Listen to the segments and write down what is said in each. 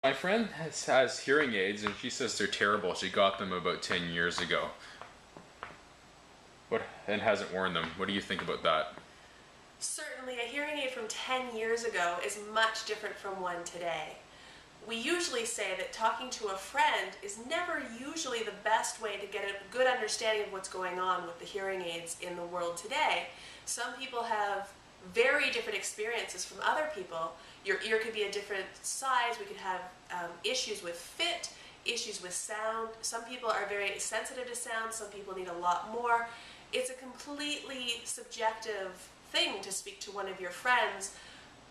My friend has hearing aids and she says they're terrible. She got them about 10 years ago. What and hasn't worn them. What do you think about that? Certainly, a hearing aid from 10 years ago is much different from one today. We usually say that talking to a friend is never usually the best way to get a good understanding of what's going on with the hearing aids in the world today. Some people have very different experiences from other people. Your ear could be a different size. We could have issues with fit, issues with sound. Some people are very sensitive to sound. Some people need a lot more. It's a completely subjective thing to speak to one of your friends.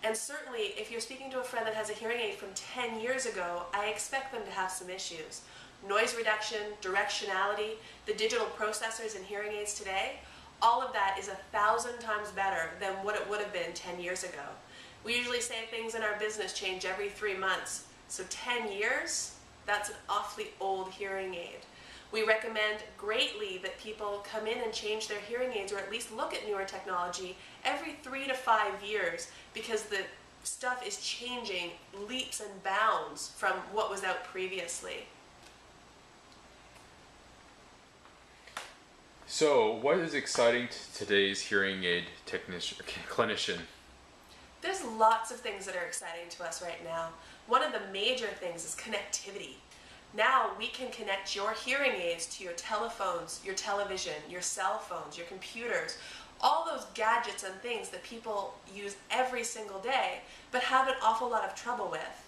And certainly, if you're speaking to a friend that has a hearing aid from 10 years ago, I expect them to have some issues. Noise reduction, directionality, the digital processors in hearing aids today, all of that is 1,000 times better than what it would have been 10 years ago. We usually say things in our business change every 3 months. So 10 years, that's an awfully old hearing aid. We recommend greatly that people come in and change their hearing aids or at least look at newer technology every 3 to 5 years because the stuff is changing leaps and bounds from what was out previously. So, what is exciting to today's hearing aid clinician? There's lots of things that are exciting to us right now. One of the major things is connectivity. Now we can connect your hearing aids to your telephones, your television, your cell phones, your computers, all those gadgets and things that people use every single day but have an awful lot of trouble with.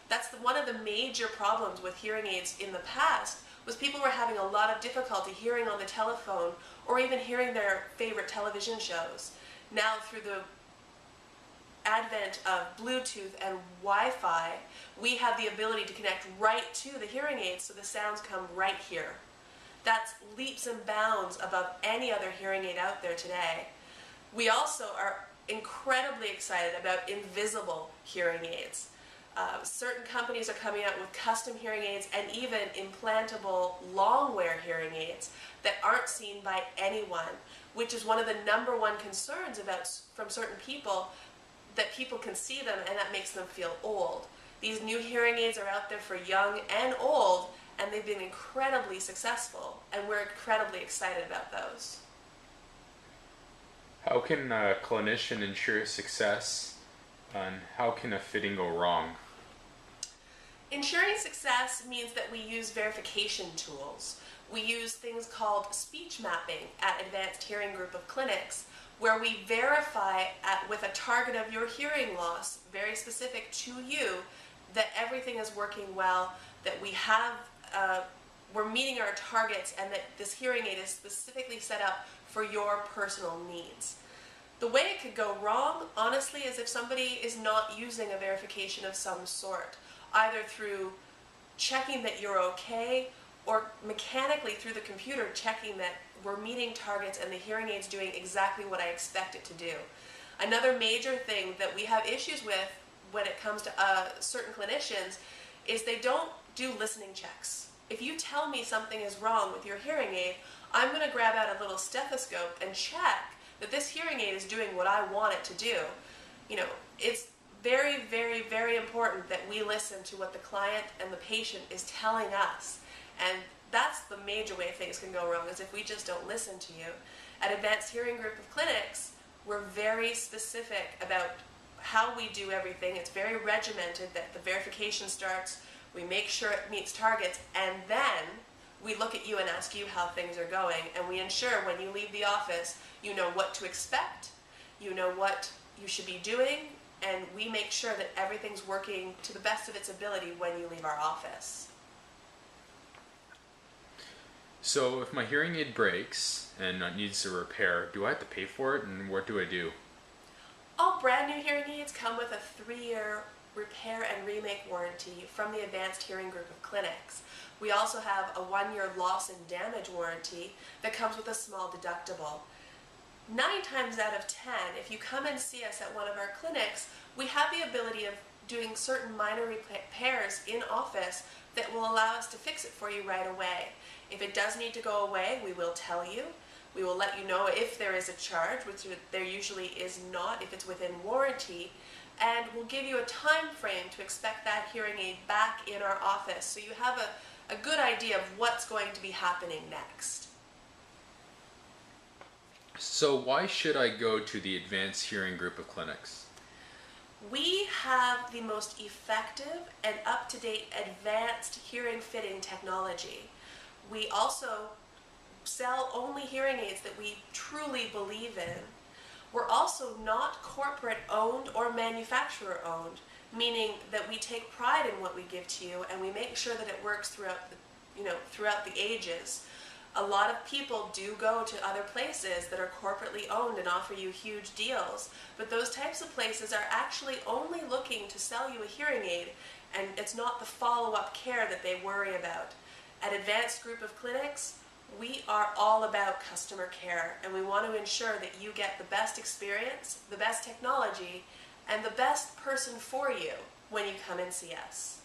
That's one of the major problems with hearing aids in the past was people were having a lot of difficulty hearing on the telephone or even hearing their favorite television shows. Now through the advent of Bluetooth and Wi-Fi, we have the ability to connect right to the hearing aids so the sounds come right here. That's leaps and bounds above any other hearing aid out there today. We also are incredibly excited about invisible hearing aids. Certain companies are coming out with custom hearing aids and even implantable long-wear hearing aids that aren't seen by anyone, which is one of the #1 concerns from certain people, that people can see them and that makes them feel old. These new hearing aids are out there for young and old, and they've been incredibly successful, and we're incredibly excited about those. How can a clinician ensure success, and how can a fitting go wrong? Ensuring success means that we use verification tools. We use things called speech mapping at Advanced Hearing Group of Clinics, where we verify with a target of your hearing loss, very specific to you, that everything is working well, that we're meeting our targets, and that this hearing aid is specifically set up for your personal needs. The way it could go wrong, honestly, is if somebody is not using a verification of some sort, either through checking that you're okay or mechanically through the computer checking that we're meeting targets and the hearing aid's doing exactly what I expect it to do. Another major thing that we have issues with when it comes to certain clinicians is they don't do listening checks. If you tell me something is wrong with your hearing aid, I'm going to grab out a little stethoscope and check that this hearing aid is doing what I want it to do. It's very, very, very important that we listen to what the client and the patient is telling us. And that's the major way things can go wrong, is if we just don't listen to you. At Advanced Hearing Group of Clinics, we're very specific about how we do everything. It's very regimented that the verification starts, we make sure it meets targets, and then we look at you and ask you how things are going, and we ensure when you leave the office, you know what to expect, you know what you should be doing, and we make sure that everything's working to the best of its ability when you leave our office. So, if my hearing aid breaks and needs a repair, do I have to pay for it, and what do I do? All brand new hearing aids come with a 3-year repair and remake warranty from the Advanced Hearing Group of Clinics. We also have a 1-year loss and damage warranty that comes with a small deductible. 9 times out of 10, if you come and see us at one of our clinics, we have the ability of doing certain minor repairs in office that will allow us to fix it for you right away. If it does need to go away, we will tell you. We will let you know if there is a charge, which there usually is not if it's within warranty, and we'll give you a time frame to expect that hearing aid back in our office so you have a good idea of what's going to be happening next. So why should I go to the Advanced Hearing Group of clinics? We have the most effective and up-to-date advanced hearing fitting technology. We also sell only hearing aids that we truly believe in. We're also not corporate owned or manufacturer owned, meaning that we take pride in what we give to you and we make sure that it works throughout the ages. A lot of people do go to other places that are corporately owned and offer you huge deals, but those types of places are actually only looking to sell you a hearing aid, and it's not the follow-up care that they worry about. At Advanced Group of Clinics, we are all about customer care, and we want to ensure that you get the best experience, the best technology, and the best person for you when you come and see us.